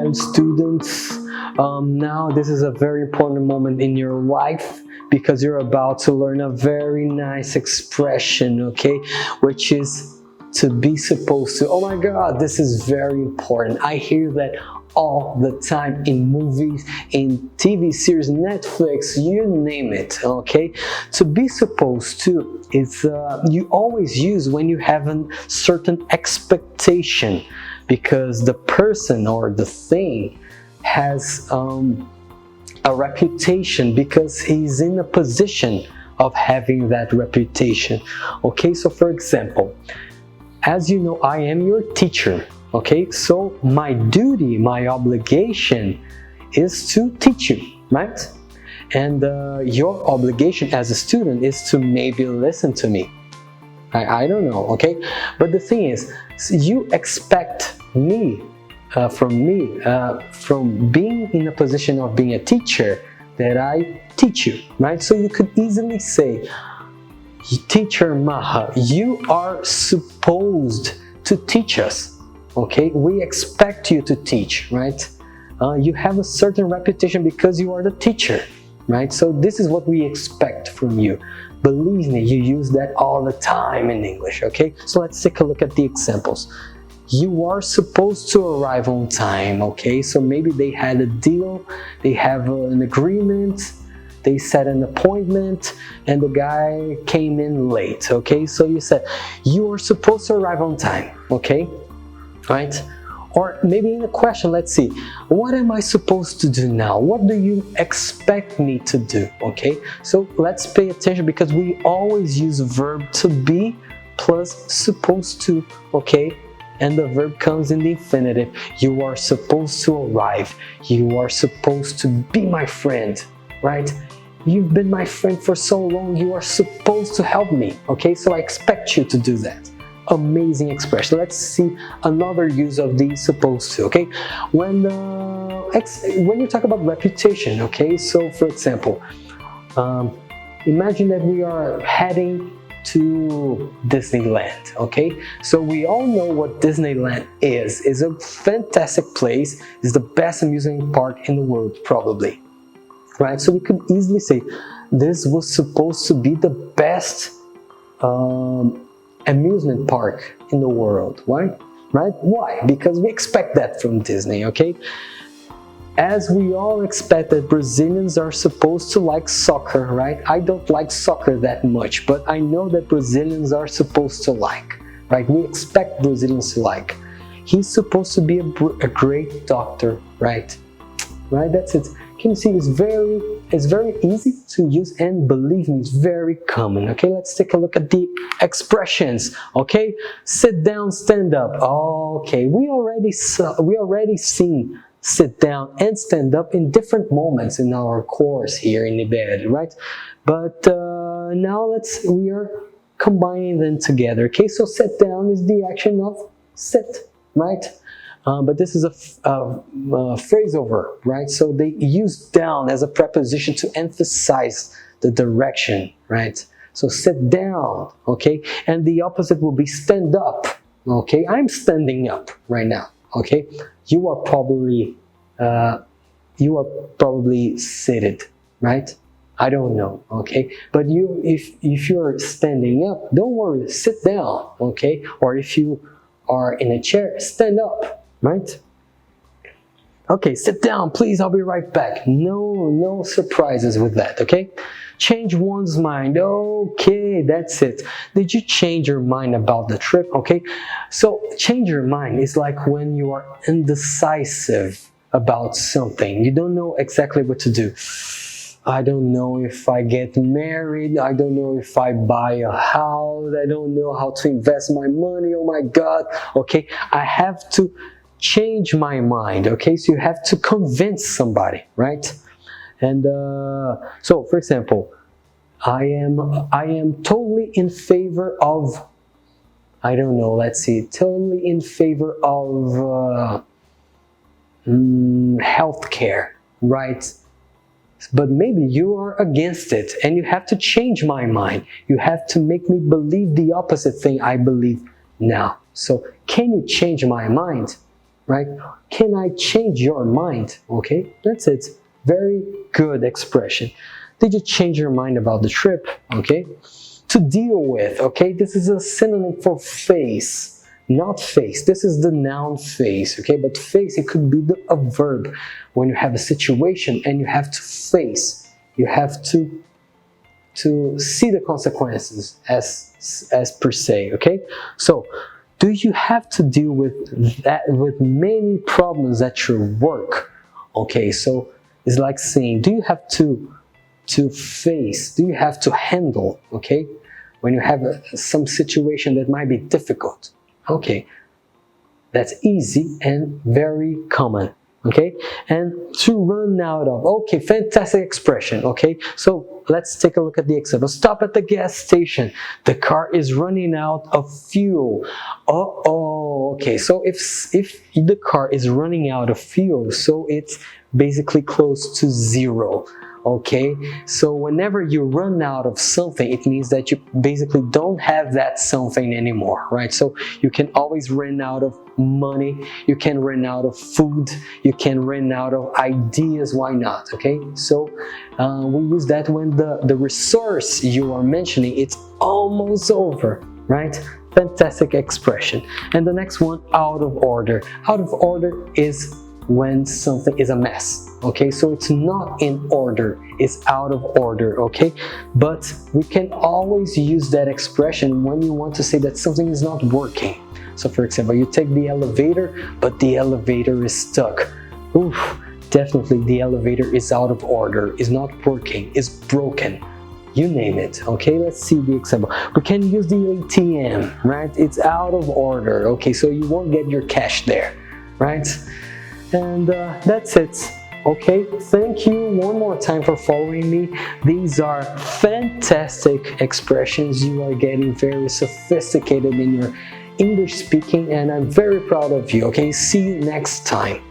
time, students. Now this is a very important moment in your life because you're about to learn a very nice expression, okay, which is to be supposed to. Oh my God, this is very important. I hear that all the time in movies, in TV series, Netflix, you name it, okay? To be supposed to is you always use when you have a certain expectation because the person or the thing has a reputation because he's in a position of having that reputation, okay? So for example, as you know, I am your teacher. Okay, so my duty, my obligation is to teach you, right? And your obligation as a student is to maybe listen to me. I don't know, okay? But the thing is, you expect me, from being in a position of being a teacher, that I teach you, right? So you could easily say, Teacher Maha, you are supposed to teach us. Okay, we expect you to teach, right? You have a certain reputation because you are the teacher, right? So this is what we expect from you. Believe me, you use that all the time in English, okay? So let's take a look at the examples. You are supposed to arrive on time, okay? So maybe they had a deal, they have an agreement, they set an appointment, and the guy came in late, okay? So you said, you are supposed to arrive on time, okay? Right? Or maybe in a question, let's see, what am I supposed to do now? What do you expect me to do? Okay, so let's pay attention because we always use verb to be plus supposed to, okay? And the verb comes in the infinitive. You are supposed to arrive. You are supposed to be my friend, right? You've been my friend for so long, you are supposed to help me, okay? So I expect you to do that. Amazing expression. Let's see another use of the supposed to, okay? When you talk about reputation, okay? So for example, imagine that we are heading to Disneyland, okay? So we all know what Disneyland is. It's a fantastic place. It's the best amusement park in the world, probably, right? So we could easily say, this was supposed to be the best amusement park in the world, right? Why? Because we expect that from Disney, okay? As we all expect that Brazilians are supposed to like soccer, right? I don't like soccer that much, but I know that Brazilians are supposed to like, right? We expect Brazilians to like. He's supposed to be a great doctor, right? Right? That's it. Can you see it's very easy to use, and believe me, it's very common. Okay, let's take a look at the expressions. Okay, sit down, stand up. Okay, we already seen sit down and stand up in different moments in our course here in IBL, right? But now we are combining them together. Okay, so sit down is the action of sit, right? But this is a phrasal verb, right? So they use down as a preposition to emphasize the direction, right? So sit down, okay? And the opposite will be stand up, okay? I'm standing up right now, okay? You are probably seated, right? I don't know, okay? But if you're standing up, don't worry, sit down, okay? Or if you are in a chair, stand up, right? Okay, sit down, please, I'll be right back. No surprises with that, okay? Change one's mind. Okay, that's it. Did you change your mind about the trip? Okay, so change your mind is like when you are indecisive about something. You don't know exactly what to do. I don't know if I get married. I don't know if I buy a house. I don't know how to invest my money. Oh my God. Okay, I have to change my mind. Okay, so you have to convince somebody, right? And so, for example, I am totally in favor of, I don't know, let's see, totally in favor of healthcare, right? But maybe you are against it, and you have to change my mind. You have to make me believe the opposite thing I believe now. So, can you change my mind? right? Can I change your mind? Okay, that's it. Very good expression. Did you change your mind about the trip? Okay. To deal with, okay, this is a synonym for face, not face. This is the noun face, okay, but face, it could be a verb when you have a situation and you have to face, you have to see the consequences as per se, okay? So, do you have to deal with that, with many problems at your work? Okay, so it's like saying, do you have to face, do you have to handle, okay, when you have some situation that might be difficult? Okay, that's easy and very common, okay? And to run out of, okay, fantastic expression, okay? So let's take a look at the example. Stop at the gas station. The car is running out of fuel. Uh-oh, okay, so if the car is running out of fuel, so it's basically close to zero. Okay, so whenever you run out of something, it means that you basically don't have that something anymore, right? So you can always run out of money, you can run out of food, you can run out of ideas, why not? Okay, so we use that when the resource you are mentioning, it's almost over, right? Fantastic expression. And the next one, out of order. Out of order is when something is a mess, okay? So it's not in order, it's out of order, okay? But we can always use that expression when you want to say that something is not working. So for example, you take the elevator, but the elevator is stuck. Oof, definitely the elevator is out of order, is not working, is broken. You name it, okay? Let's see the example. We can use the ATM, right? It's out of order, okay? So you won't get your cash there, right? And that's it. Okay, thank you one more time for following me. These are fantastic expressions. You are getting very sophisticated in your English speaking, and I'm very proud of you. Okay, see you next time.